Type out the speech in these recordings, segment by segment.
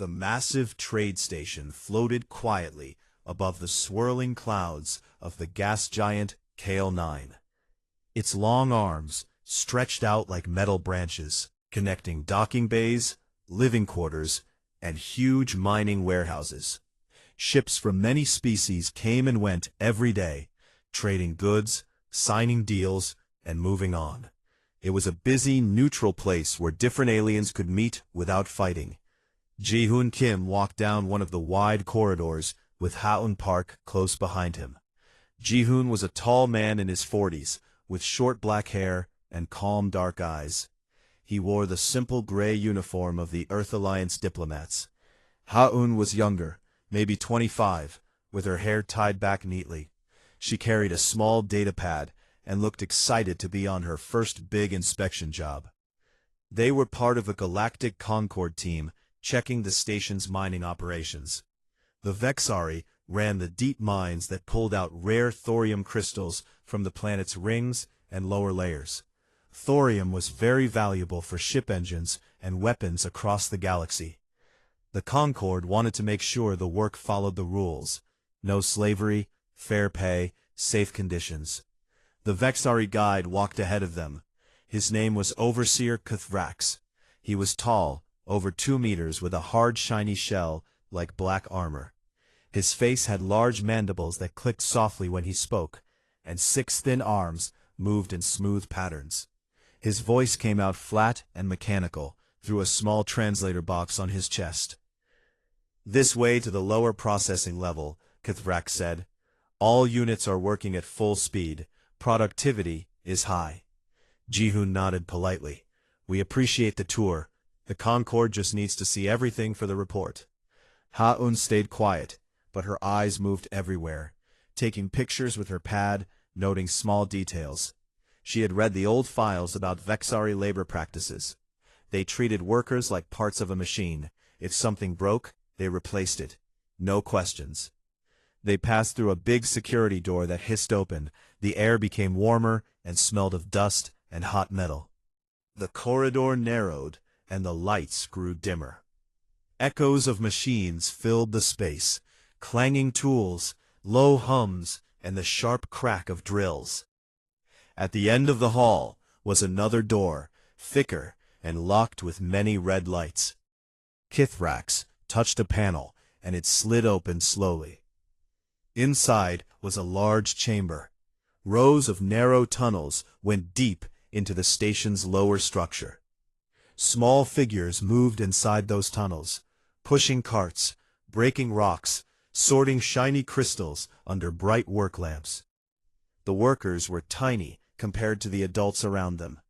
The massive trade station floated quietly above the swirling clouds of the gas giant KL-9. Its long arms stretched out like metal branches, connecting docking bays, living quarters, and huge mining warehouses. Ships from many species came and went every day, trading goods, signing deals, and moving on. It was a busy, neutral place where different aliens could meet without fighting. Ji-hoon Kim walked down one of the wide corridors with Ha-eun Park close behind him. Ji-hoon was a tall man in his 40s, with short black hair and calm dark eyes. He wore the simple gray uniform of the Earth Alliance diplomats. Ha-eun was younger, maybe 25, with her hair tied back neatly. She carried a small data pad and looked excited to be on her first big inspection job. They were part of a Galactic Concord team checking the station's mining operations. The Vexari ran the deep mines that pulled out rare thorium crystals from the planet's rings and lower layers. Thorium was very valuable for ship engines and weapons across the galaxy. The Concord wanted to make sure the work followed the rules. No slavery, fair pay, safe conditions. The Vexari guide walked ahead of them. His name was Overseer Kuthrax. He was tall, over 2 meters, with a hard shiny shell like black armor. His face had large mandibles that clicked softly when he spoke, and 6 thin arms moved in smooth patterns. His voice came out flat and mechanical through a small translator box on his chest. "This way to the lower processing level," Kuthrax said. "All units are working at full speed. Productivity is high." Ji-hoon nodded politely. "We appreciate the tour. The Concord just needs to see everything for the report." Ha-eun stayed quiet, but her eyes moved everywhere, taking pictures with her pad, noting small details. She had read the old files about Vexari labor practices. They treated workers like parts of a machine. If something broke, they replaced it. No questions. They passed through a big security door that hissed open. The air became warmer and smelled of dust and hot metal. The corridor narrowed, and the lights grew dimmer. Echoes of machines filled the space, clanging tools, low hums, and the sharp crack of drills. At the end of the hall was another door, thicker and locked with many red lights. Kuthrax touched a panel, and it slid open slowly. Inside was a large chamber. Rows of narrow tunnels went deep into the station's lower structure. Small figures moved inside those tunnels, pushing carts, breaking rocks, sorting shiny crystals under bright work lamps. The workers were tiny compared to the adults around them.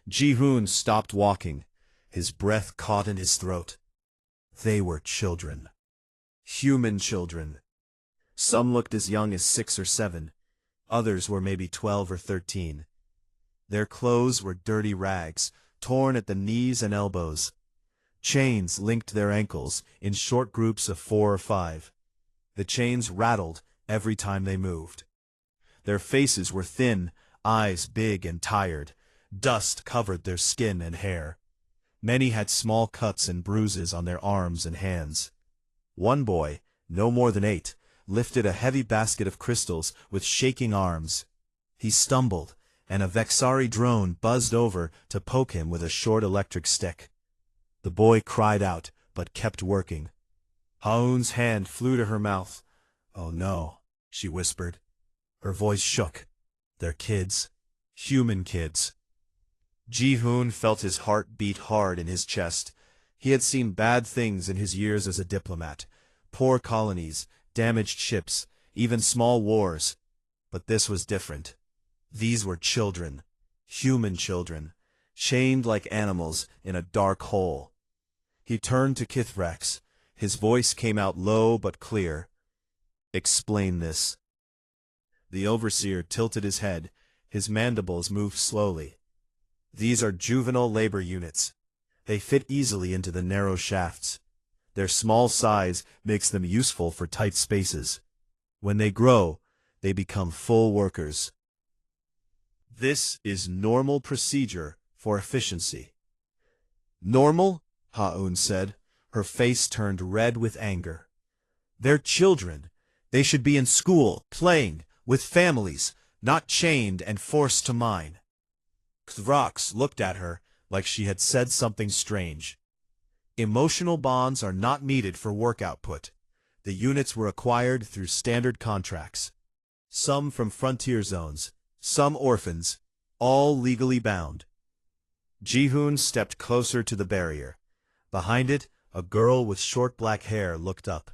Ji-hoon stopped walking, his breath caught in his throat. They were children. Human children. Some looked as young as 6 or 7. Others were maybe 12 or 13. Their clothes were dirty rags, torn at the knees and elbows. Chains linked their ankles in short groups of 4 or 5. The chains rattled every time they moved. Their faces were thin, eyes big and tired. Dust covered their skin and hair. Many had small cuts and bruises on their arms and hands. One boy, no more than 8, lifted a heavy basket of crystals with shaking arms. He stumbled, and a Vexari drone buzzed over to poke him with a short electric stick. The boy cried out, but kept working. Ha-eun's hand flew to her mouth. "Oh no," she whispered. Her voice shook. "They're kids. Human kids." Ji-hoon felt his heart beat hard in his chest. He had seen bad things in his years as a diplomat. Poor colonies, damaged ships, even small wars. But this was different. These were children. Human children. Chained like animals in a dark hole. He turned to Kuthrax. His voice came out low but clear. "Explain this." The overseer tilted his head. His mandibles moved slowly. "These are juvenile labor units. They fit easily into the narrow shafts. Their small size makes them useful for tight spaces. When they grow, they become full workers. This is normal procedure for efficiency." "Normal?" Ha-eun said. Her face turned red with anger. They're children. They should be in school, playing, with families, not chained and forced to mine. Thrax looked at her like she had said something strange. Emotional bonds are not needed for work output. The units were acquired through standard contracts. Some from frontier zones, some orphans, all legally bound. Ji-hoon stepped closer to the barrier. Behind it, a girl with short black hair looked up.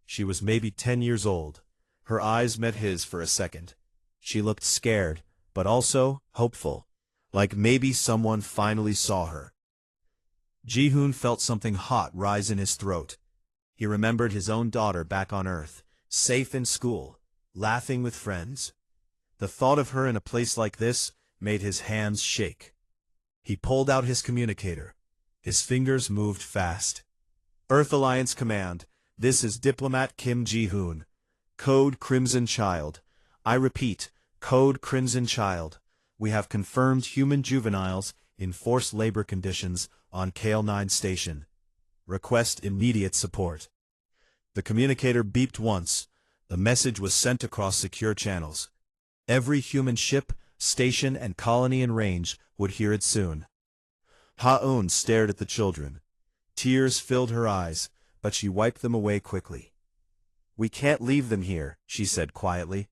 She was maybe 10 years old. Her eyes met his for a second. She looked scared, but also hopeful, like maybe someone finally saw her. Ji-hoon felt something hot rise in his throat. He remembered his own daughter back on Earth, safe in school, laughing with friends. The thought of her in a place like this made his hands shake. He pulled out his communicator. His fingers moved fast. Earth Alliance Command, this is Diplomat Kim Ji-hoon. Code Crimson Child. I repeat, Code Crimson Child. We have confirmed human juveniles in forced labor conditions on KL-9 station. Request immediate support. The communicator beeped once. The message was sent across secure channels. Every human ship, station, and colony in range would hear it soon. Ha-eun stared at the children. Tears filled her eyes, but she wiped them away quickly. We can't leave them here, she said quietly.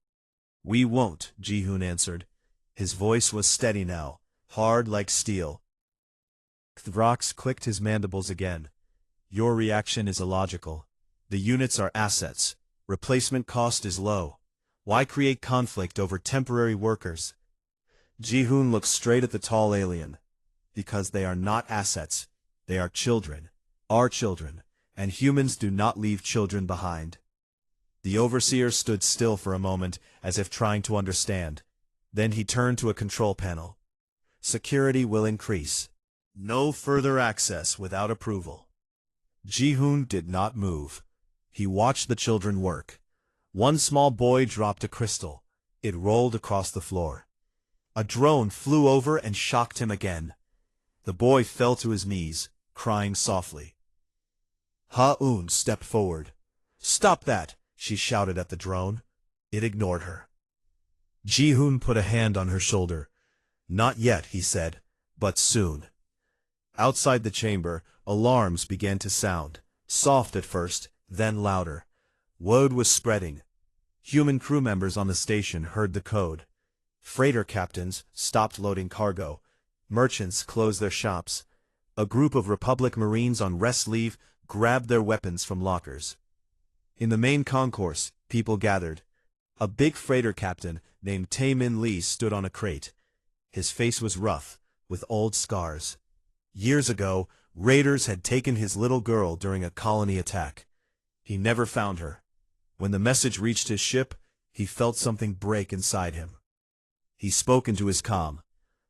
We won't, Ji-hoon answered. His voice was steady now, hard like steel. Thrax clicked his mandibles again. Your reaction is illogical. The units are assets. Replacement cost is low. Why create conflict over temporary workers? Ji-hoon looked straight at the tall alien. Because they are not assets. They are children. Our children. And humans do not leave children behind. The overseer stood still for a moment, as if trying to understand. Then he turned to a control panel. Security will increase. No further access without approval. Ji-hoon did not move. He watched the children work. One small boy dropped a crystal. It rolled across the floor. A drone flew over and shocked him again. The boy fell to his knees, crying softly. Ha-eun stepped forward. Stop that, she shouted at the drone. It ignored her. Ji-hoon put a hand on her shoulder. Not yet, he said, but soon. Outside the chamber, alarms began to sound, soft at first, then louder. Word was spreading. Human crew members on the station heard the code. Freighter captains stopped loading cargo. Merchants closed their shops. A group of Republic Marines on rest leave grabbed their weapons from lockers. In the main concourse, people gathered. A big freighter captain named Tae-min Lee stood on a crate. His face was rough, with old scars. Years ago, raiders had taken his little girl during a colony attack. He never found her. When the message reached his ship, he felt something break inside him. He spoke into his comm.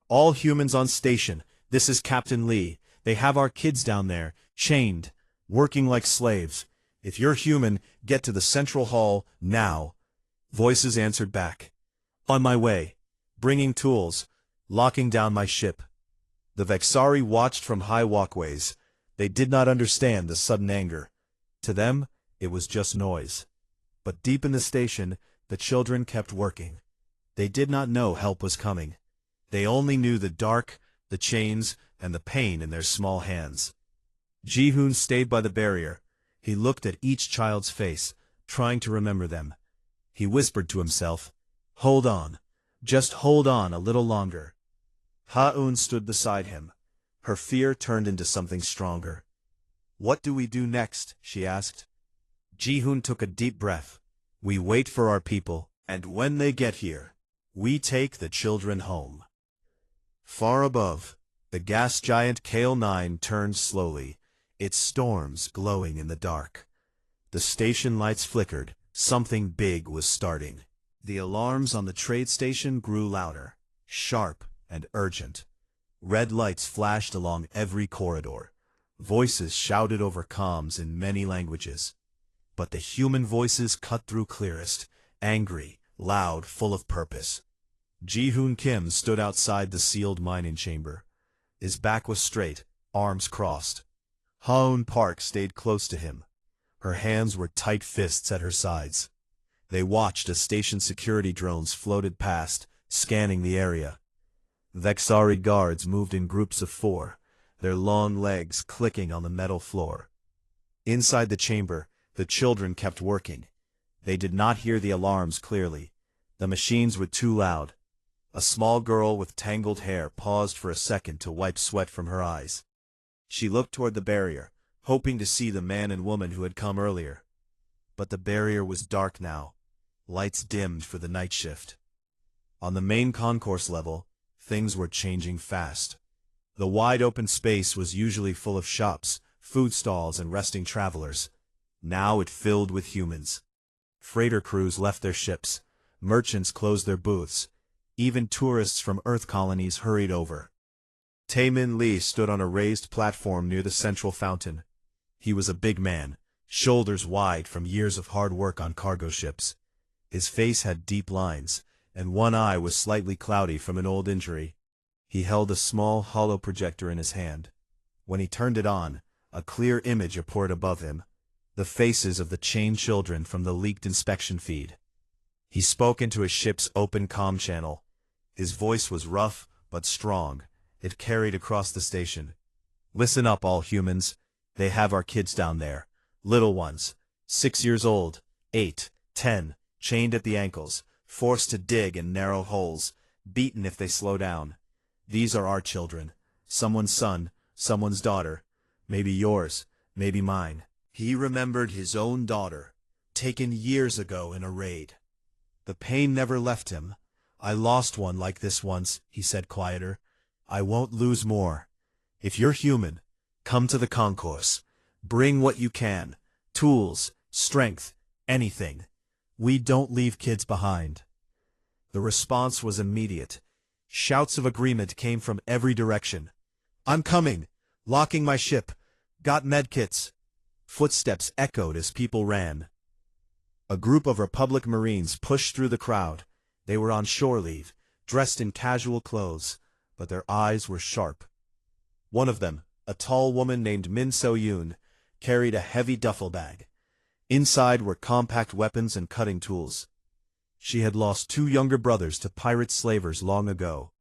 All humans on station, this is Captain Lee. They have our kids down there, chained, working like slaves. If you're human, get to the central hall, now. Voices answered back. On my way. Bringing tools. Locking down my ship. The Vexari watched from high walkways. They did not understand the sudden anger. To them, it was just noise. But deep in the station, the children kept working. They did not know help was coming. They only knew the dark, the chains, and the pain in their small hands. Ji-hoon stayed by the barrier. He looked at each child's face, trying to remember them. He whispered to himself, Hold on. Just hold on a little longer. Ha-eun stood beside him. Her fear turned into something stronger. What do we do next? She asked. Ji-hoon took a deep breath. We wait for our people, and when they get here, we take the children home. Far above, the gas giant KL-9 turned slowly, its storms glowing in the dark. The station lights flickered. Something big was starting. The alarms on the trade station grew louder, sharp and urgent. Red lights flashed along every corridor. Voices shouted over comms in many languages. But the human voices cut through clearest, angry, loud, full of purpose. Ji-hoon Kim stood outside the sealed mining chamber. His back was straight, arms crossed. Haun Park stayed close to him. Her hands were tight fists at her sides. They watched as station security drones floated past, scanning the area. Vexari guards moved in groups of 4, their long legs clicking on the metal floor. Inside the chamber, the children kept working. They did not hear the alarms clearly. The machines were too loud. A small girl with tangled hair paused for a second to wipe sweat from her eyes. She looked toward the barrier, hoping to see the man and woman who had come earlier. But the barrier was dark now. Lights dimmed for the night shift. On the main concourse level, things were changing fast. The wide-open space was usually full of shops, food stalls, and resting travelers. Now it filled with humans. Freighter crews left their ships. Merchants closed their booths. Even tourists from Earth colonies hurried over. Taemin Lee stood on a raised platform near the central fountain. He was a big man, shoulders wide from years of hard work on cargo ships. His face had deep lines, and one eye was slightly cloudy from an old injury. He held a small hollow projector in his hand. When he turned it on, a clear image appeared above him, the faces of the chained children from the leaked inspection feed. He spoke into his ship's open comm channel. His voice was rough but strong. It carried across the station. "Listen up, all humans. They have our kids down there. Little ones, 6 years old, 8, 10, chained at the ankles, forced to dig in narrow holes, beaten if they slow down. These are our children. Someone's son, someone's daughter. Maybe yours, maybe mine." He remembered his own daughter, taken years ago in a raid. The pain never left him. "I lost one like this once," he said quieter. "I won't lose more. If you're human, come to the concourse. Bring what you can. Tools, strength, anything. We don't leave kids behind." The response was immediate. Shouts of agreement came from every direction. "I'm coming. Locking my ship. Got medkits." Footsteps echoed as people ran. A group of Republic Marines pushed through the crowd. They were on shore leave, dressed in casual clothes, but their eyes were sharp. One of them, a tall woman named Min So-yoon, carried a heavy duffel bag. Inside were compact weapons and cutting tools. She had lost 2 younger brothers to pirate slavers long ago.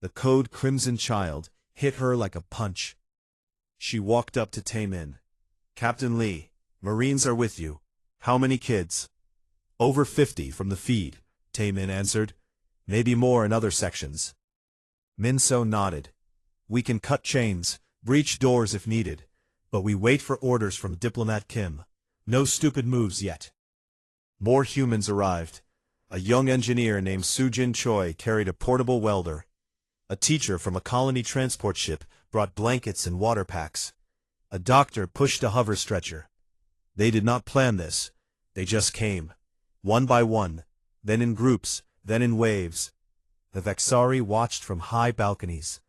The code Crimson Child hit her like a punch. She walked up to Taemin. "Captain Lee, Marines are with you. How many kids?" "Over 50 from the feed," Taemin answered. "Maybe more in other sections." Minso nodded. "We can cut chains, breach doors if needed, but we wait for orders from Diplomat Kim. No stupid moves yet." More humans arrived. A young engineer named Sujin Choi carried a portable welder. A teacher from a colony transport ship brought blankets and water packs. A doctor pushed a hover stretcher. They did not plan this. They just came. One by one, then in groups, then in waves. The Vexari watched from high balconies.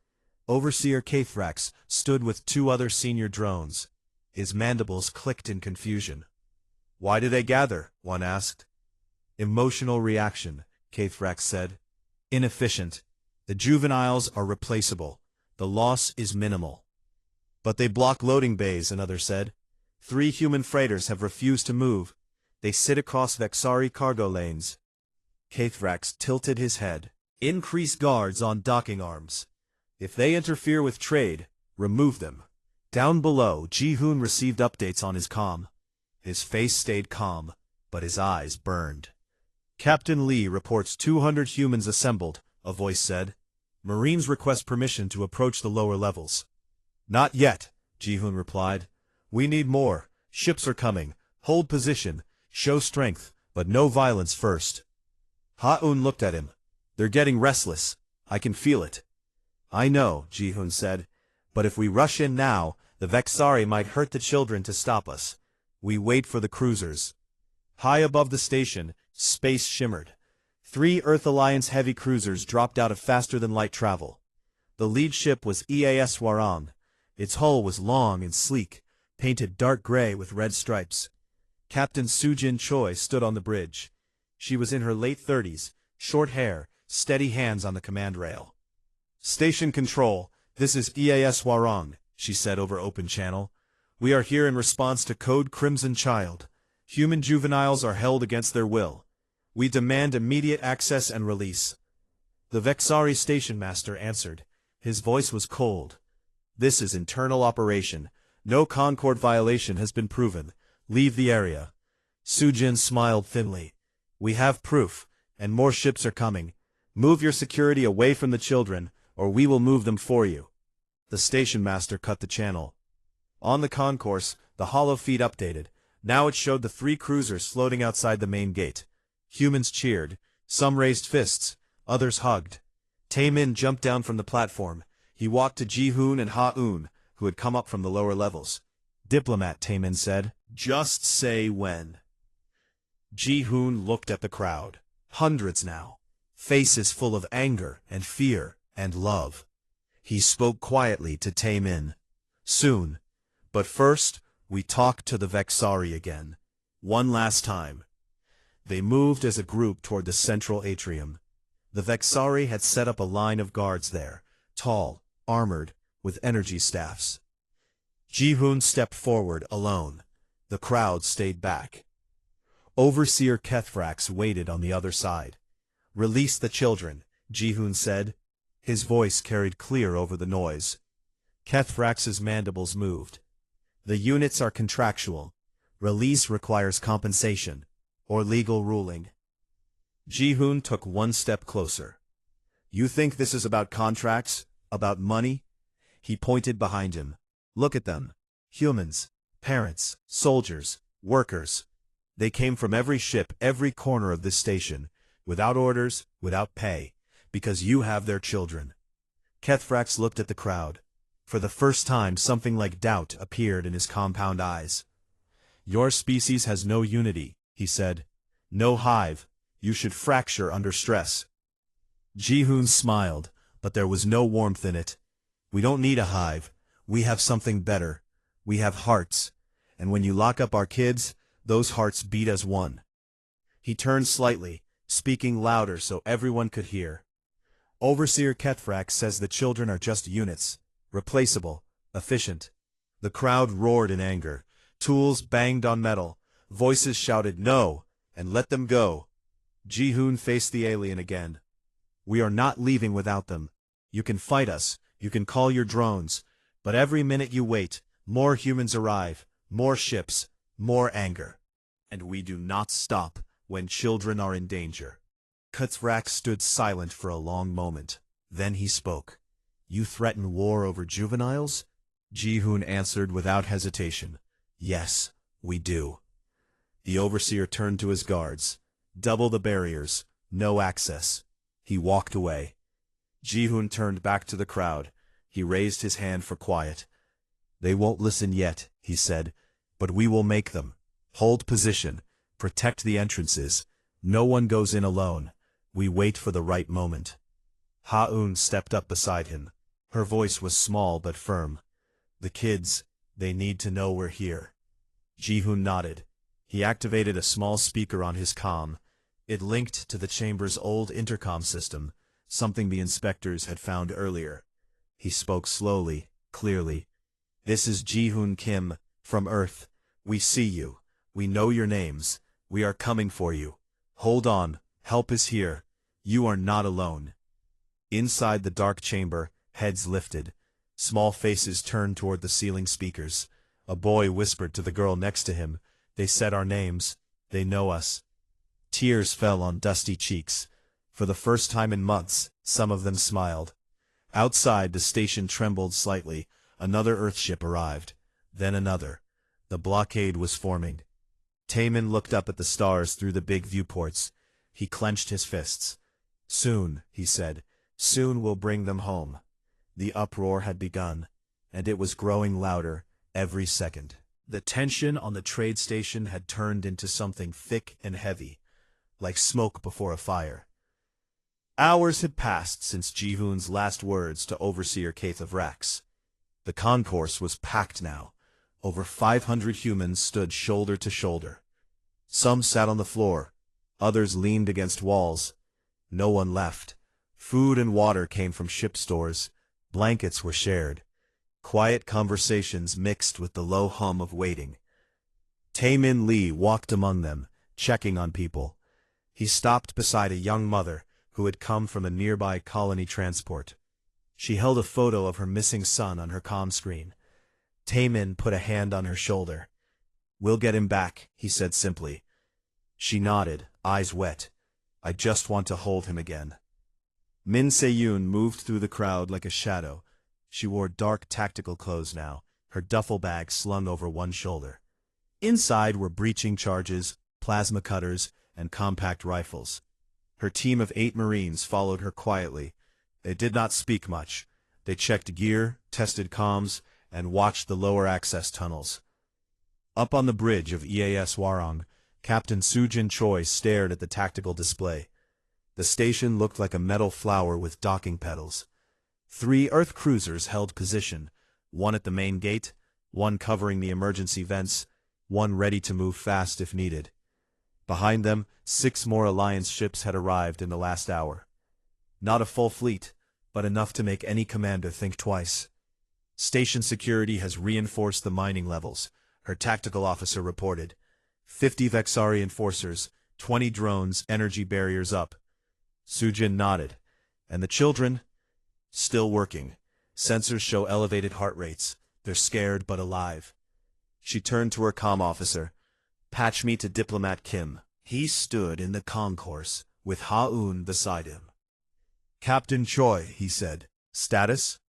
Overseer Kaithrax stood with 2 other senior drones. His mandibles clicked in confusion. "Why do they gather?" one asked. "Emotional reaction," Kaithrax said. "Inefficient. The juveniles are replaceable. The loss is minimal." "But they block loading bays," another said. 3 human freighters have refused to move. They sit across Vexari cargo lanes. Kaithrax tilted his head. "Increase guards on docking arms. If they interfere with trade, remove them." Down below, Ji-hoon received updates on his comm. His face stayed calm, but his eyes burned. "Captain Lee reports 200 humans assembled," a voice said. "Marines request permission to approach the lower levels." "Not yet," Ji-hoon replied. "We need more. Ships are coming. Hold position. Show strength, but no violence first." Ha-un looked at him. "They're getting restless. I can feel it." "I know," Ji-hoon said. "But if we rush in now, the Vexari might hurt the children to stop us. We wait for the cruisers." High above the station, space shimmered. 3 Earth Alliance heavy cruisers dropped out of faster-than-light travel. The lead ship was EAS Warang. Its hull was long and sleek, painted dark gray with red stripes. Captain Sujin Choi stood on the bridge. She was in her late 30s, short hair, steady hands on the command rail. "Station control, this is EAS Warang," she said over open channel. We are here in response to Code Crimson Child. Human juveniles are held against their will. We demand immediate access and release. The Vexari station master answered. His voice was cold. This is internal operation. No Concord violation has been proven. Leave the area. Sujin smiled thinly. We have proof, and more ships are coming. Move your security away from the children, or we will move them for you. The station master cut the channel. On the concourse, the hollow feed updated. Now it showed the 3 cruisers floating outside the main gate. Humans cheered. Some raised fists. Others hugged. Taemin jumped down from the platform. He walked to Ji-hoon and Ha-eun, who had come up from the lower levels. Diplomat, Taemin said. Just say when. Ji-hoon looked at the crowd. Hundreds now. Faces full of anger and fear and love. He spoke quietly to Taemin. Soon. But first, we talk to the Vexari again. One last time. They moved as a group toward the central atrium. The Vexari had set up a line of guards there, tall, armored, with energy staffs. Ji-hoon stepped forward alone. The crowd stayed back. Overseer Kethrax waited on the other side. Release the children, Ji-hoon said. His voice carried clear over the noise. Kethrax's mandibles moved. The units are contractual. Release requires compensation, or legal ruling. Ji-hoon took one step closer. You think this is about contracts? About money? He pointed behind him. Look at them. Humans, parents, soldiers, workers. They came from every ship, every corner of this station, without orders, without pay, because you have their children. Kethrax looked at the crowd. For the first time something like doubt appeared in his compound eyes. Your species has no unity, he said. No hive. You should fracture under stress. Ji-hoon smiled, but there was no warmth in it. We don't need a hive. We have something better. We have hearts. And when you lock up our kids, those hearts beat as one. He turned slightly, speaking louder so everyone could hear. Overseer Kethrax says the children are just units. Replaceable, efficient. The crowd roared in anger. Tools banged on metal. Voices shouted no, and let them go. Ji-hoon faced the alien again. We are not leaving without them. You can fight us, you can call your drones, but every minute you wait, more humans arrive, more ships, more anger. And we do not stop when children are in danger. Kethrax stood silent for a long moment. Then he spoke. You threaten war over juveniles? Ji-hoon answered without hesitation. Yes, we do. The overseer turned to his guards. Double the barriers, no access. He walked away. Ji-hoon turned back to the crowd. He raised his hand for quiet. They won't listen yet, he said, but we will make them. Hold position. Protect the entrances. No one goes in alone. We wait for the right moment. Ha-eun stepped up beside him. Her voice was small but firm. The kids, they need to know we're here. Ji-hoon nodded. He activated a small speaker on his comm. It linked to the chamber's old intercom system, something the inspectors had found earlier. He spoke slowly, clearly. This is Ji-hoon Kim, from Earth. We see you. We know your names. We are coming for you. Hold on, help is here. You are not alone. Inside the dark chamber, heads lifted. Small faces turned toward the ceiling speakers. A boy whispered to the girl next to him. They said our names. They know us. Tears fell on dusty cheeks. For the first time in months, some of them smiled. Outside, the station trembled slightly. Another Earthship arrived. Then another. The blockade was forming. Taemin looked up at the stars through the big viewports. He clenched his fists. Soon, he said. Soon we'll bring them home. The uproar had begun, and it was growing louder every second. The tension on the trade station had turned into something thick and heavy, like smoke before a fire. Hours had passed since Ji-hoon's last words to Overseer Kethrax. The concourse was packed now. Over 500 humans stood shoulder to shoulder. Some sat on the floor. Others leaned against walls. No one left. Food and water came from ship stores. Blankets were shared. Quiet conversations mixed with the low hum of waiting. Tae-min Lee walked among them, checking on people. He stopped beside a young mother who had come from a nearby colony transport. She held a photo of her missing son on her comm screen. Tae-min put a hand on her shoulder. "We'll get him back," he said simply. She nodded, eyes wet. "I just want to hold him again." Min Se-yoon moved through the crowd like a shadow. She wore dark tactical clothes now, her duffel bag slung over one shoulder. Inside were breaching charges, plasma cutters, and compact rifles. Her team of 8 Marines followed her quietly. They did not speak much. They checked gear, tested comms, and watched the lower access tunnels. Up on the bridge of EAS Warong, Captain Sujin Choi stared at the tactical display. The station looked like a metal flower with docking pedals. 3 Earth cruisers held position, one at the main gate, one covering the emergency vents, one ready to move fast if needed. Behind them, 6 more Alliance ships had arrived in the last hour. Not a full fleet, but enough to make any commander think twice. "Station security has reinforced the mining levels," her tactical officer reported. 50 Vexari enforcers, 20 drones, energy barriers up. Sujin nodded. "And the children?" "Still working. Sensors show elevated heart rates. They're scared but alive." She turned to her comm officer. "Patch me to Diplomat Kim." He stood in the concourse, with Ha-eun beside him. "Captain Choi," he said. "Status?"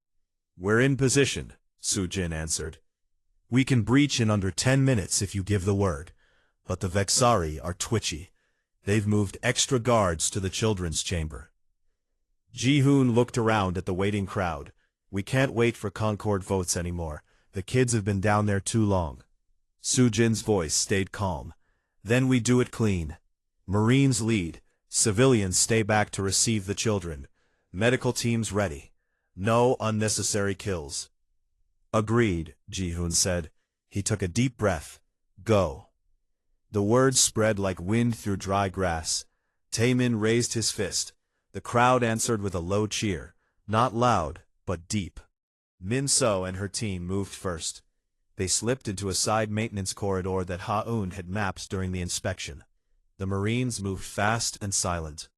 "We're in position," Sujin answered. "We can breach in under 10 minutes if you give the word. But the Vexari are twitchy. They've moved extra guards to the children's chamber." Ji-hoon looked around at the waiting crowd. "We can't wait for Concord votes anymore. The kids have been down there too long." Sujin's voice stayed calm. "Then we do it clean. Marines lead. Civilians stay back to receive the children. Medical teams ready. No unnecessary kills." "Agreed," Ji-hoon said. He took a deep breath. "Go." The words spread like wind through dry grass. Tae-min raised his fist. The crowd answered with a low cheer. Not loud, but deep. Min-so and her team moved first. They slipped into a side maintenance corridor that Ha-eun had mapped during the inspection. The Marines moved fast and silent.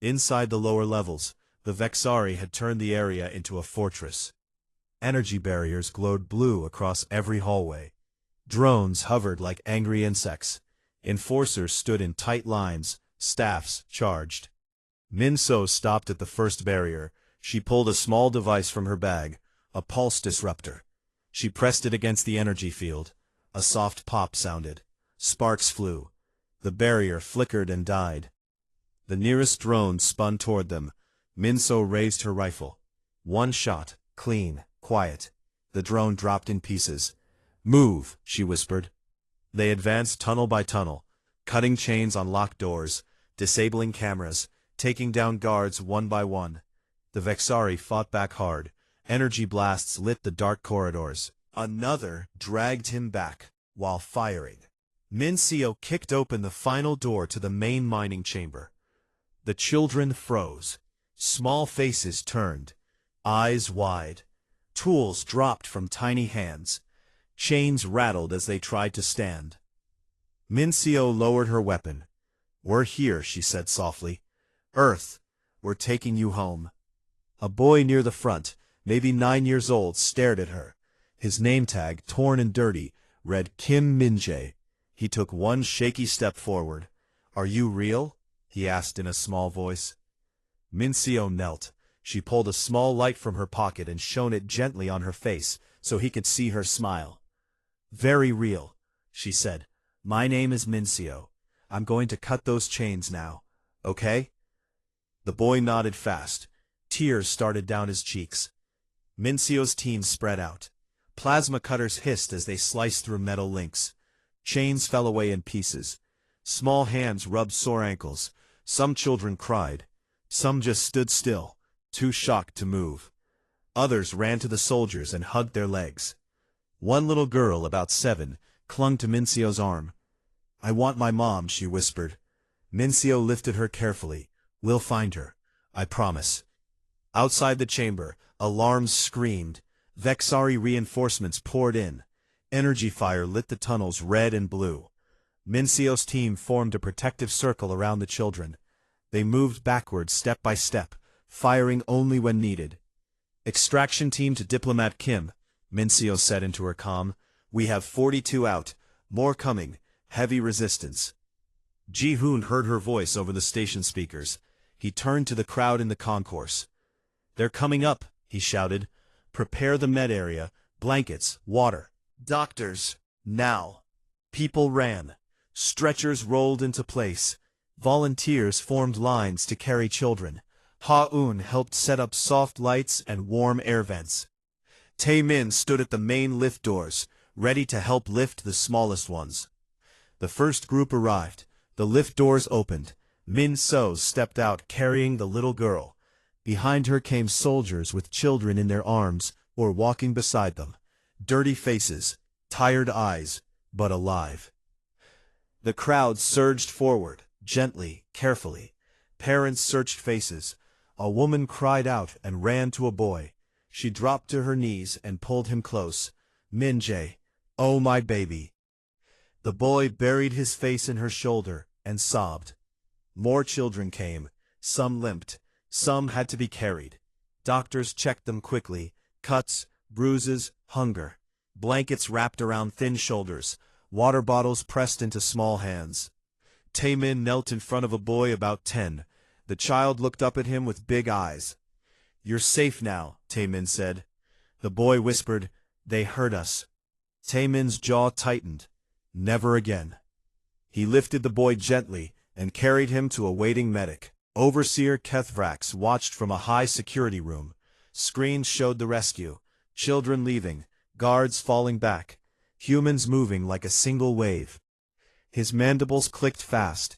Inside the lower levels, the Vexari had turned the area into a fortress. Energy barriers glowed blue across every hallway. Drones hovered like angry insects. Enforcers stood in tight lines, staffs charged. Min-so stopped at the first barrier. She pulled a small device from her bag, a pulse disruptor. She pressed it against the energy field. A soft pop sounded. Sparks flew. The barrier flickered and died. The nearest drone spun toward them. Min-so raised her rifle. One shot, clean, quiet. The drone dropped in pieces. "Move," she whispered. They advanced tunnel by tunnel, cutting chains on locked doors, disabling cameras, taking down guards one by one. The Vexari fought back hard. Energy blasts lit the dark corridors. Another dragged him back, while firing. Min-seo kicked open the final door to the main mining chamber. The children froze. Small faces turned, eyes wide. Tools dropped from tiny hands. Chains rattled as they tried to stand. Min-seo lowered her weapon. "We're here," she said softly. "Earth, we're taking you home." A boy near the front, maybe 9 years old, stared at her. His name tag, torn and dirty, read Kim Min-jae. He took one shaky step forward. "Are you real?" he asked in a small voice. Min-seo knelt. She pulled a small light from her pocket and shone it gently on her face so he could see her smile. "Very real," she said. "My name is Min-seo. I'm going to cut those chains now. Okay?" The boy nodded fast. Tears started down his cheeks. Min-seo's team spread out. Plasma cutters hissed as they sliced through metal links. Chains fell away in pieces. Small hands rubbed sore ankles. Some children cried. Some just stood still, too shocked to move. Others ran to the soldiers and hugged their legs. One little girl, about 7, clung to Min-seo's arm. "I want my mom," she whispered. Min-seo lifted her carefully. "We'll find her. I promise." Outside the chamber, alarms screamed. Vexari reinforcements poured in. Energy fire lit the tunnels red and blue. Minseo's team formed a protective circle around the children. They moved backwards step by step, firing only when needed. "Extraction team to Diplomat Kim," Minseo said into her comm. "We have 42 out. More coming. Heavy resistance." Ji-hoon heard her voice over the station speakers. He turned to the crowd in the concourse. "They're coming up," he shouted. "Prepare the med area. Blankets, water. Doctors, now." People ran. Stretchers rolled into place. Volunteers formed lines to carry children. Ha-eun helped set up soft lights and warm air vents. Tae-min stood at the main lift doors, ready to help lift the smallest ones. The first group arrived. The lift doors opened. Min-so stepped out carrying the little girl. Behind her came soldiers with children in their arms or walking beside them. Dirty faces, tired eyes, but alive. The crowd surged forward, gently, carefully. Parents searched faces. A woman cried out and ran to a boy. She dropped to her knees and pulled him close. "Min-jae, oh my baby." The boy buried his face in her shoulder and sobbed. More children came. Some limped. Some had to be carried. Doctors checked them quickly. Cuts, bruises, hunger. Blankets wrapped around thin shoulders. Water bottles pressed into small hands. Tae-min knelt in front of a boy about 10. The child looked up at him with big eyes. "You're safe now," Tae-min said. The boy whispered, "They hurt us." Tae-min's jaw tightened. Never again. He lifted the boy gently and carried him to a waiting medic. Overseer Kethvrax watched from a high security room. Screens showed the rescue. Children leaving, guards falling back, humans moving like a single wave. His mandibles clicked fast.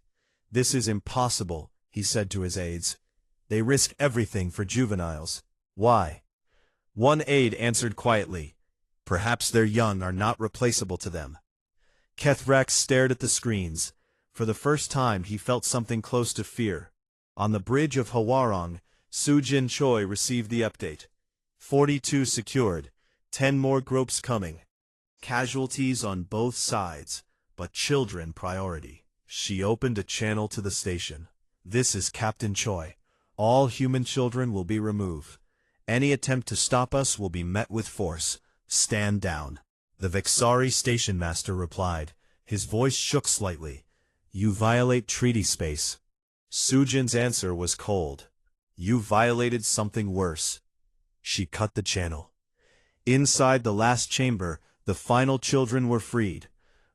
"This is impossible," he said to his aides. "They risk everything for juveniles. Why?" One aide answered quietly, "Perhaps their young are not replaceable to them." Kethvrax stared at the screens. For the first time he felt something close to fear. On the bridge of Hwarong, Soo-jin Choi received the update. 42 secured, 10 more groups coming. Casualties on both sides, but children priority. She opened a channel to the station. "This is Captain Choi. All human children will be removed. Any attempt to stop us will be met with force. Stand down." The Vexari station master replied. His voice shook slightly. "You violate treaty space." Soo-jin's answer was cold. "You violated something worse." She cut the channel. Inside the last chamber, the final children were freed.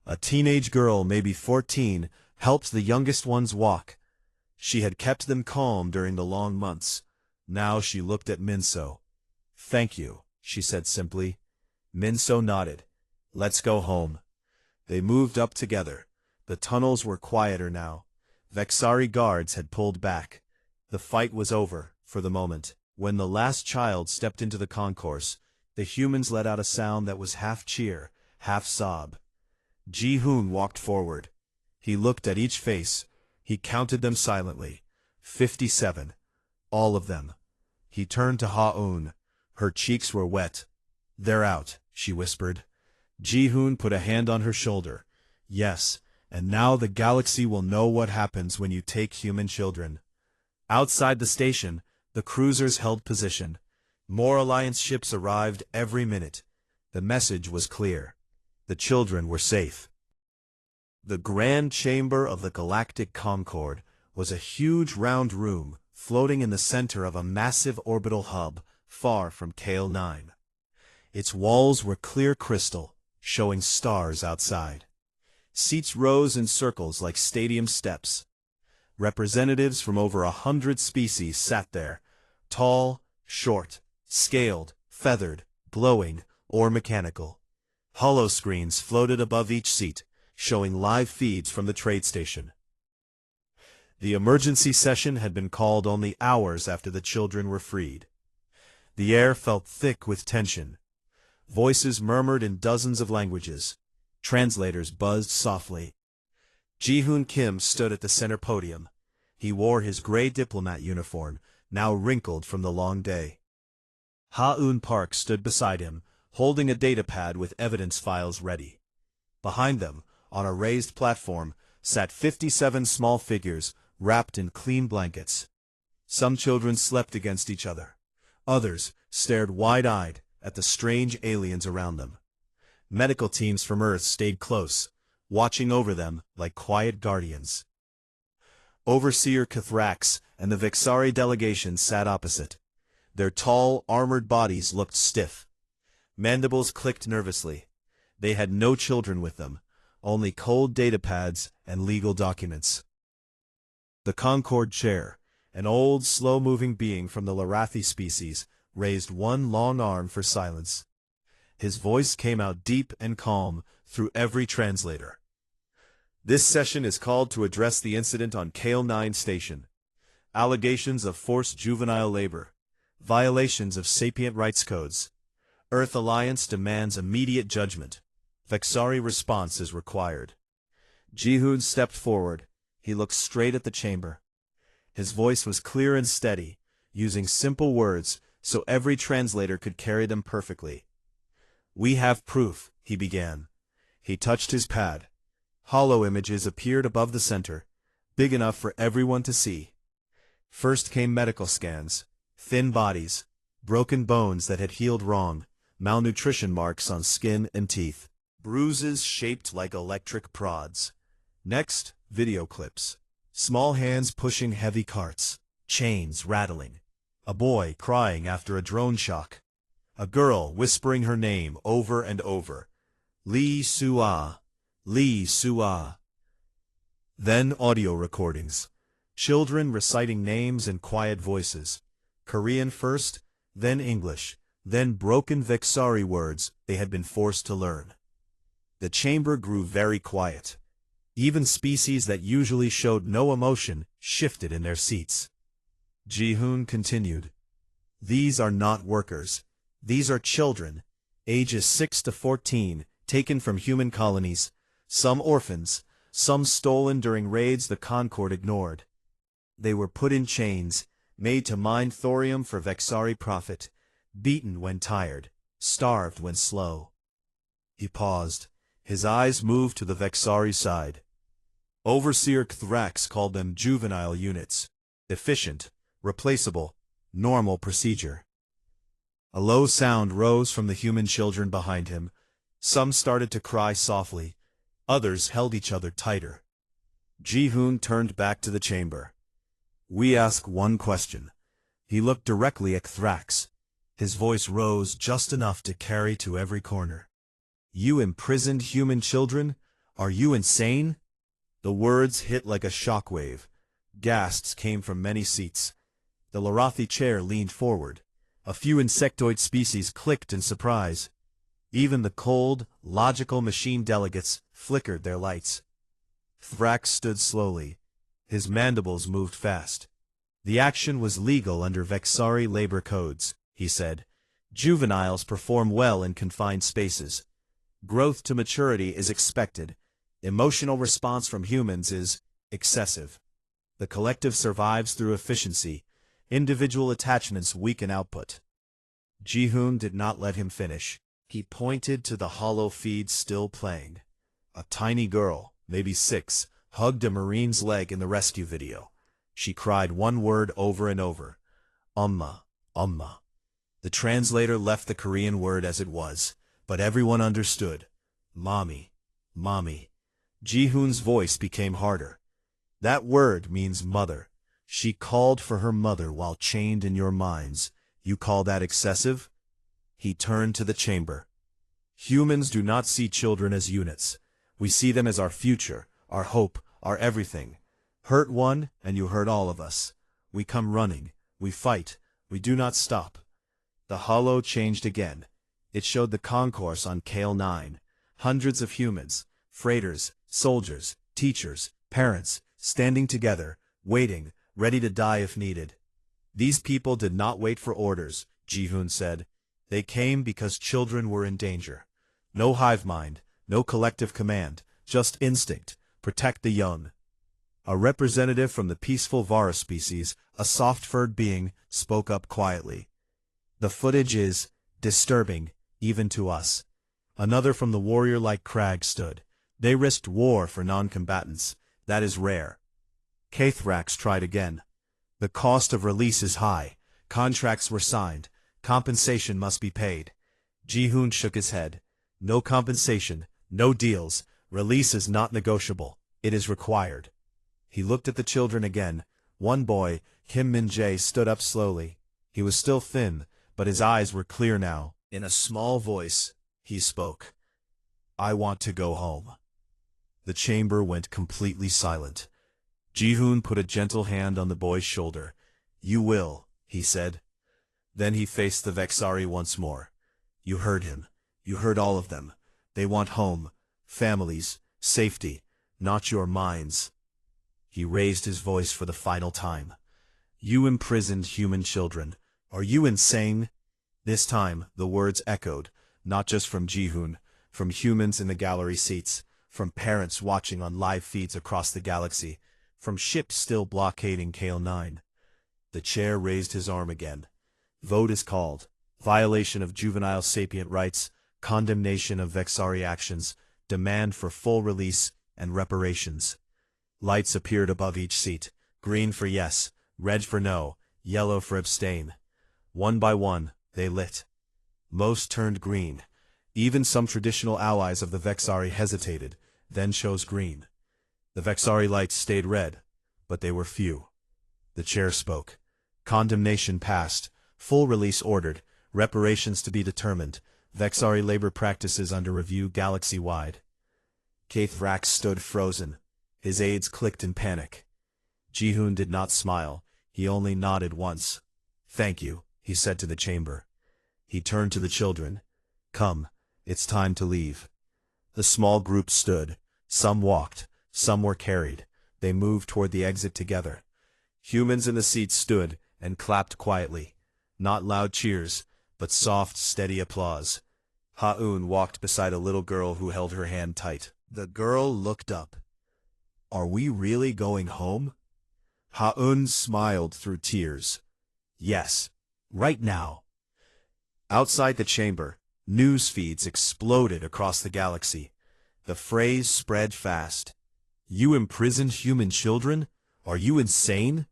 A teenage girl, maybe 14, helped the youngest ones walk. She had kept them calm during the long months. Now she looked at Minso. "Thank you," she said simply. Minso nodded. "Let's go home." They moved up together. The tunnels were quieter now. Vexari guards had pulled back. The fight was over, for the moment. When the last child stepped into the concourse, the humans let out a sound that was half cheer, half sob. Ji-hoon walked forward. He looked at each face. He counted them silently. 57. All of them. He turned to Ha-eun. Her cheeks were wet. "They're out," she whispered. Ji-hoon put a hand on her shoulder. "Yes, and now the galaxy will know what happens when you take human children." Outside the station, the cruisers held position. More Alliance ships arrived every minute. The message was clear. The children were safe. The grand chamber of the Galactic Concorde was a huge round room floating in the center of a massive orbital hub far from Kale 9. Its walls were clear crystal, showing stars outside. Seats rose in circles like stadium steps. Representatives from over 100 species sat there, tall, short, scaled, feathered, glowing, or mechanical. Holoscreens floated above each seat, showing live feeds from the trade station. The emergency session had been called only hours after the children were freed. The air felt thick with tension. Voices murmured in dozens of languages. Translators buzzed softly. Ji-hoon Kim stood at the center podium. He wore his gray diplomat uniform, now wrinkled from the long day. Ha-Un Park stood beside him, holding a datapad with evidence files ready. Behind them, on a raised platform, sat 57 small figures, wrapped in clean blankets. Some children slept against each other. Others stared wide-eyed at the strange aliens around them. Medical teams from Earth stayed close, watching over them like quiet guardians. Overseer Kithrax and the Vexari delegation sat opposite. Their tall, armored bodies looked stiff. Mandibles clicked nervously. They had no children with them, only cold datapads and legal documents. The Concord chair, an old, slow-moving being from the Larathi species, raised one long arm for silence. His voice came out deep and calm through every translator. This session is called to address the incident on Kale 9 Station. Allegations of forced juvenile labor. Violations of sapient rights codes. Earth Alliance demands immediate judgment. Vexari response is required. Jihoon stepped forward. He looked straight at the chamber. His voice was clear and steady, using simple words so every translator could carry them perfectly. "We have proof," he began. He touched his pad. Hollow images appeared above the center, big enough for everyone to see. First came medical scans, thin bodies, broken bones that had healed wrong, malnutrition marks on skin and teeth, bruises shaped like electric prods. Next, video clips. Small hands pushing heavy carts, chains rattling. A boy crying after a drone shock. A girl whispering her name over and over. Lee Sua, Lee Sua. Then audio recordings. Children reciting names in quiet voices. Korean first, then English, then broken Vexari words they had been forced to learn. The chamber grew very quiet. Even species that usually showed no emotion shifted in their seats. Jihoon continued. "These are not workers. These are children, ages 6 to 14, taken from human colonies, some orphans, some stolen during raids the Concord ignored. They were put in chains, made to mine thorium for Vexari profit, beaten when tired, starved when slow." He paused. His eyes moved to the Vexari side. Overseer Kthrax called them juvenile units. Efficient, replaceable, normal procedure. A low sound rose from the human children behind him. Some started to cry softly. Others held each other tighter. Jihoon turned back to the chamber. "We ask one question." He looked directly at Kthrax. His voice rose just enough to carry to every corner. "You imprisoned human children? Are you insane?" The words hit like a shockwave. Gasps came from many seats. The Larathi chair leaned forward. A few insectoid species clicked in surprise. Even the cold, logical machine delegates flickered their lights. Thrax stood slowly. His mandibles moved fast. "The action was legal under Vexari labor codes," he said. "Juveniles perform well in confined spaces. Growth to maturity is expected. Emotional response from humans is excessive. The collective survives through efficiency. Individual attachments weaken output." Jihoon did not let him finish. He pointed to the hollow feed still playing. A tiny girl, maybe 6, hugged a Marine's leg in the rescue video. She cried one word over and over. Umma, umma. The translator left the Korean word as it was, but everyone understood. Mommy, mommy. Jihoon's voice became harder. "That word means mother. She called for her mother while chained in your minds. You call that excessive?" He turned to the chamber. "Humans do not see children as units. We see them as our future, our hope, our everything. Hurt one, and you hurt all of us. We come running. We fight. We do not stop." The hollow changed again. It showed the concourse on Kale 9. Hundreds of humans, freighters, soldiers, teachers, parents, standing together, waiting, ready to die if needed. "These people did not wait for orders," Jihoon said. "They came because children were in danger. No hive mind, no collective command, just instinct. Protect the young." A representative from the peaceful Vara species, a soft-furred being, spoke up quietly. The footage is disturbing, even to us. Another from the warrior-like crag stood. They risked war for non-combatants. That is rare. Kaithrax tried again. The cost of release is high. Contracts were signed. Compensation must be paid. Jihoon shook his head. No compensation, no deals. Release is not negotiable. It is required. He looked at the children again. One boy, Kim Min-jae, stood up slowly. He was still thin, but his eyes were clear now. In a small voice, he spoke. I want to go home. The chamber went completely silent. Jihoon put a gentle hand on the boy's shoulder. You will, he said. Then he faced the Vexari once more. You heard him. You heard all of them. They want home, families, safety, not your minds. He raised his voice for the final time. You imprisoned human children. Are you insane? This time, the words echoed, not just from Jihoon, from humans in the gallery seats, from parents watching on live feeds across the galaxy, from ships still blockading KL9. The chair raised his arm again. Vote is called. Violation of juvenile sapient rights, condemnation of Vexari actions, demand for full release, and reparations. Lights appeared above each seat. Green for yes, red for no, yellow for abstain. One by one, they lit. Most turned green. Even some traditional allies of the Vexari hesitated, then chose green. The Vexari lights stayed red, but they were few. The chair spoke. Condemnation passed. Full release ordered. Reparations to be determined. Vexari labor practices under review galaxy-wide. Kaithrax stood frozen. His aides clicked in panic. Jihoon did not smile. He only nodded once. Thank you, he said to the chamber. He turned to the children. Come, it's time to leave. The small group stood. Some walked. Some were carried. They moved toward the exit together. Humans in the seats stood and clapped quietly. Not loud cheers, but soft, steady applause. Ha-eun walked beside a little girl who held her hand tight. The girl looked up. Are we really going home? Ha-eun smiled through tears. Yes, right now. Outside the chamber, news feeds exploded across the galaxy. The phrase spread fast. You imprisoned human children? Are you insane?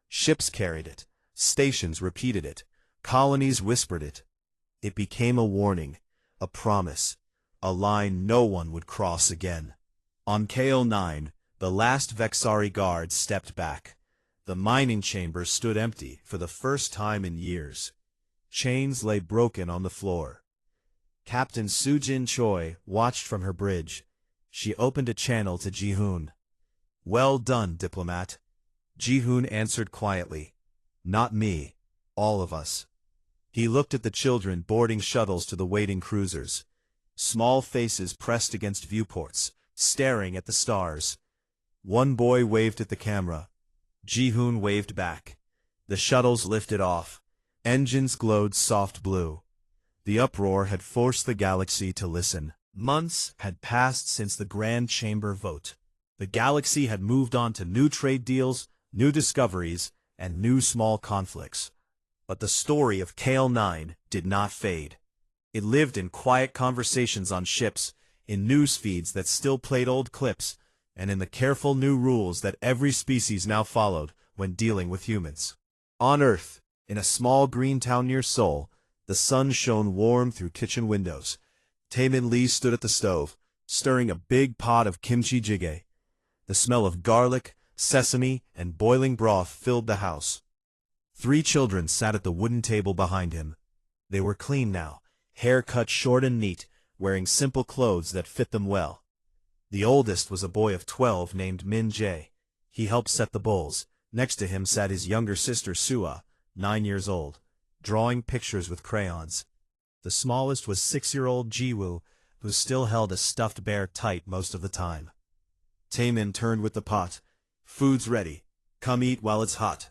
Ships carried it. Stations repeated it. Colonies whispered it. It became a warning, a promise, a line no one would cross again. On KL9, the last Vexari guard stepped back. The mining chamber stood empty for the first time in years. Chains lay broken on the floor. Captain Sujin Choi watched from her bridge. She opened a channel to Jihoon. Well done, diplomat. Jihoon answered quietly. Not me. All of us. He looked at the children boarding shuttles to the waiting cruisers. Small faces pressed against viewports, staring at the stars. One boy waved at the camera. Jihoon waved back. The shuttles lifted off. Engines glowed soft blue. The uproar had forced the galaxy to listen. Months had passed since the Grand Chamber vote. The galaxy had moved on to new trade deals, new discoveries, and new small conflicts. But the story of KL9 did not fade. It lived in quiet conversations on ships, in news feeds that still played old clips, and in the careful new rules that every species now followed when dealing with humans. On Earth, in a small green town near Seoul, the sun shone warm through kitchen windows. Taemin Lee stood at the stove, stirring a big pot of kimchi jjigae. The smell of garlic, sesame, and boiling broth filled the house. 3 children sat at the wooden table behind him. They were clean now, hair cut short and neat, wearing simple clothes that fit them well. The oldest was a boy of 12 named Min-jae. He helped set the bowls. Next to him sat his younger sister Sua, 9 years old, drawing pictures with crayons. The smallest was 6-year-old Jiwoo, who still held a stuffed bear tight most of the time. Taemin turned with the pot. Food's ready. Come eat while it's hot.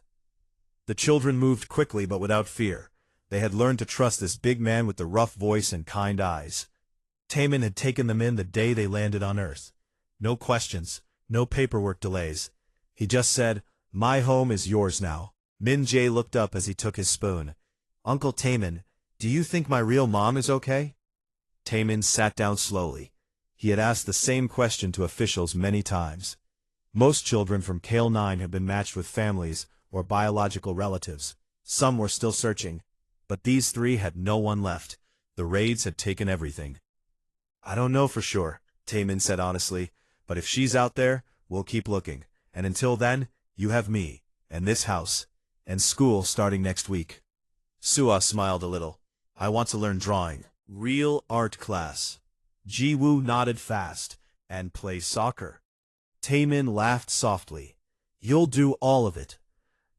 The children moved quickly but without fear. They had learned to trust this big man with the rough voice and kind eyes. Taemin had taken them in the day they landed on Earth. No questions, no paperwork delays. He just said, "My home is yours now." Min-jae looked up as he took his spoon. Uncle Taman, do you think my real mom is okay? Taman sat down slowly. He had asked the same question to officials many times. Most children from Kale 9 have been matched with families or biological relatives. Some were still searching, but these three had no one left. The raids had taken everything. I don't know for sure, Taman said honestly, but if she's out there, we'll keep looking. And until then, you have me, and this house, and school starting next week. Sua smiled a little. I want to learn drawing. Real art class. Ji-woo nodded fast, and play soccer. Taman laughed softly. You'll do all of it.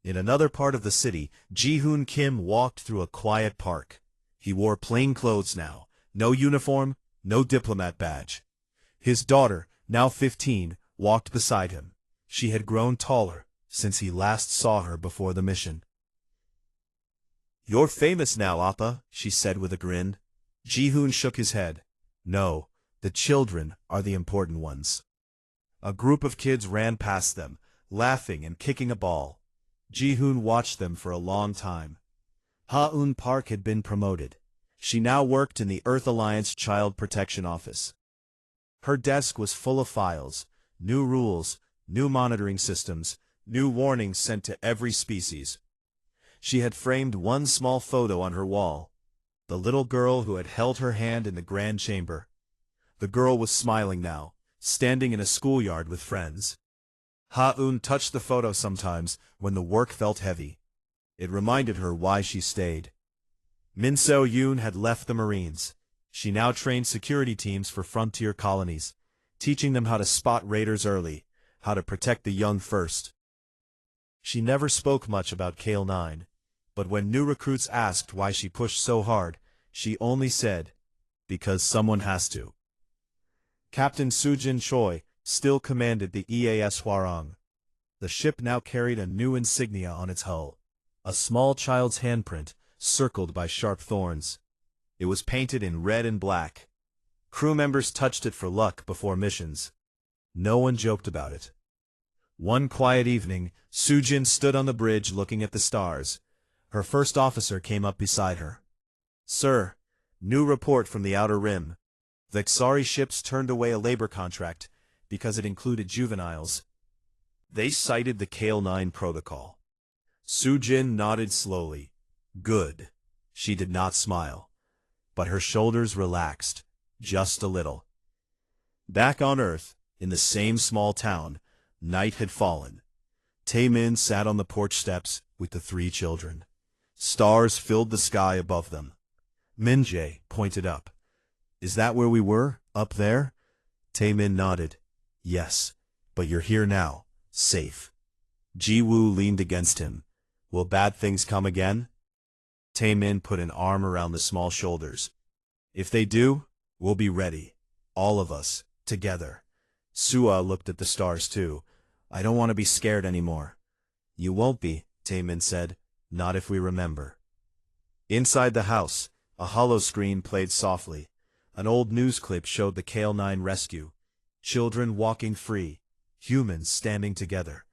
In another part of the city, Ji-hoon Kim walked through a quiet park. He wore plain clothes now, no uniform, no diplomat badge. His daughter, now 15, walked beside him. She had grown taller since he last saw her before the mission. You're famous now, Appa, she said with a grin. Ji-hoon shook his head. No, the children are the important ones. A group of kids ran past them, laughing and kicking a ball. Ji-hoon watched them for a long time. Ha-eun Park had been promoted. She now worked in the Earth Alliance Child Protection Office. Her desk was full of files, new rules, new monitoring systems, new warnings sent to every species. She had framed one small photo on her wall. The little girl who had held her hand in the grand chamber. The girl was smiling now, standing in a schoolyard with friends. Ha-eun touched the photo sometimes when the work felt heavy. It reminded her why she stayed. Min So-yoon had left the Marines. She now trained security teams for frontier colonies, teaching them how to spot raiders early, how to protect the young first. She never spoke much about Kale 9, but when new recruits asked why she pushed so hard, she only said, because someone has to. Captain Sujin Choi still commanded the EAS Hwarang. The ship now carried a new insignia on its hull, a small child's handprint circled by sharp thorns. It was painted in red and black. Crew members touched it for luck before missions. No one joked about it. One quiet evening, Sujin stood on the bridge looking at the stars. Her first officer came up beside her. Sir, new report from the Outer Rim. The Xari ships turned away a labor contract because it included juveniles. They cited the Kale 9 protocol. Sujin nodded slowly. Good. She did not smile, but her shoulders relaxed, just a little. Back on Earth, in the same small town, night had fallen. Taemin sat on the porch steps with the three children. Stars filled the sky above them. Minjae pointed up. Is that where we were, up there? Taemin nodded. Yes, but you're here now, safe. Ji-woo leaned against him. Will bad things come again? Taemin put an arm around the small shoulders. If they do, we'll be ready. All of us, together. Sua looked at the stars too. I don't want to be scared anymore. You won't be, Taemin said. Not if we remember. Inside the house, a hollow screen played softly. An old news clip showed the Kale 9 rescue. Children walking free. Humans standing together.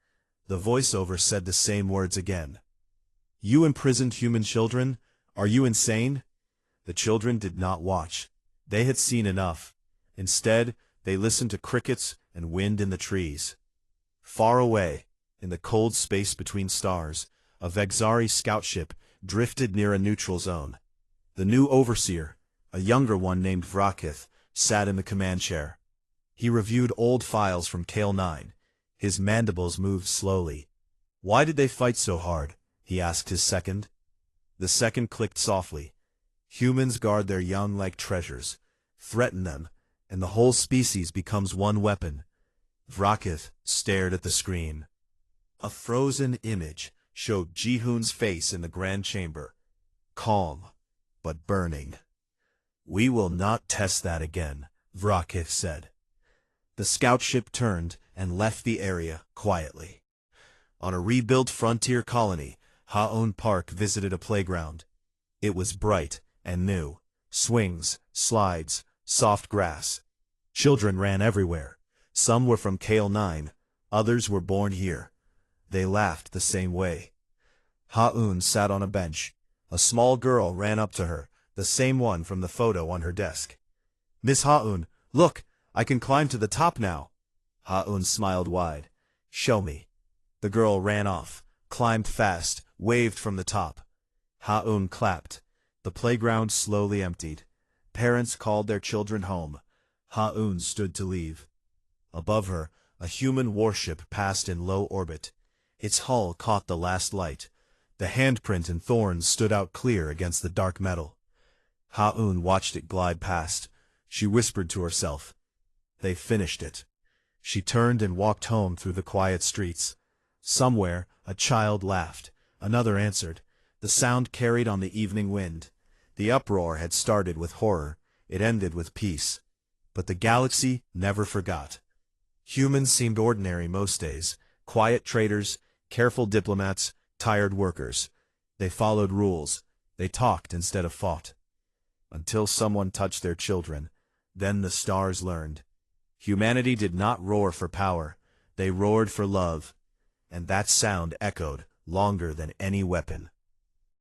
The voiceover said the same words again. You imprisoned human children? Are you insane? The children did not watch. They had seen enough. Instead, they listened to crickets and wind in the trees. Far away, in the cold space between stars, a Vexari scout ship drifted near a neutral zone. The new overseer, a younger one named Vrakith, sat in the command chair. He reviewed old files from Kale 9. His mandibles moved slowly. Why did they fight so hard? He asked his second. The second clicked softly. Humans guard their young like treasures, threaten them, and the whole species becomes one weapon. Vrakith stared at the screen. A frozen image showed Ji-hoon's face in the grand chamber. Calm, but burning. We will not test that again, Vrakith said. The scout ship turned and left the area quietly. On a rebuilt frontier colony, Ha-eun Park visited a playground. It was bright and new. Swings, slides, soft grass. Children ran everywhere. Some were from Kale 9, others were born here. They laughed the same way. Ha-eun sat on a bench. A small girl ran up to her, the same one from the photo on her desk. "Miss Ha-un, look, I can climb to the top now." Ha-un smiled wide. "Show me." The girl ran off, climbed fast, waved from the top. Ha-un clapped. The playground slowly emptied. Parents called their children home. Ha-un stood to leave. Above her, a human warship passed in low orbit. Its hull caught the last light. The handprint and thorns stood out clear against the dark metal. Ha-un watched it glide past. She whispered to herself, "They finished it." She turned and walked home through the quiet streets. Somewhere, a child laughed. Another answered. The sound carried on the evening wind. The uproar had started with horror. It ended with peace. But the galaxy never forgot. Humans seemed ordinary most days. Quiet traders, careful diplomats, tired workers. They followed rules. They talked instead of fought. Until someone touched their children. Then the stars learned. Humanity did not roar for power. They roared for love. And that sound echoed longer than any weapon.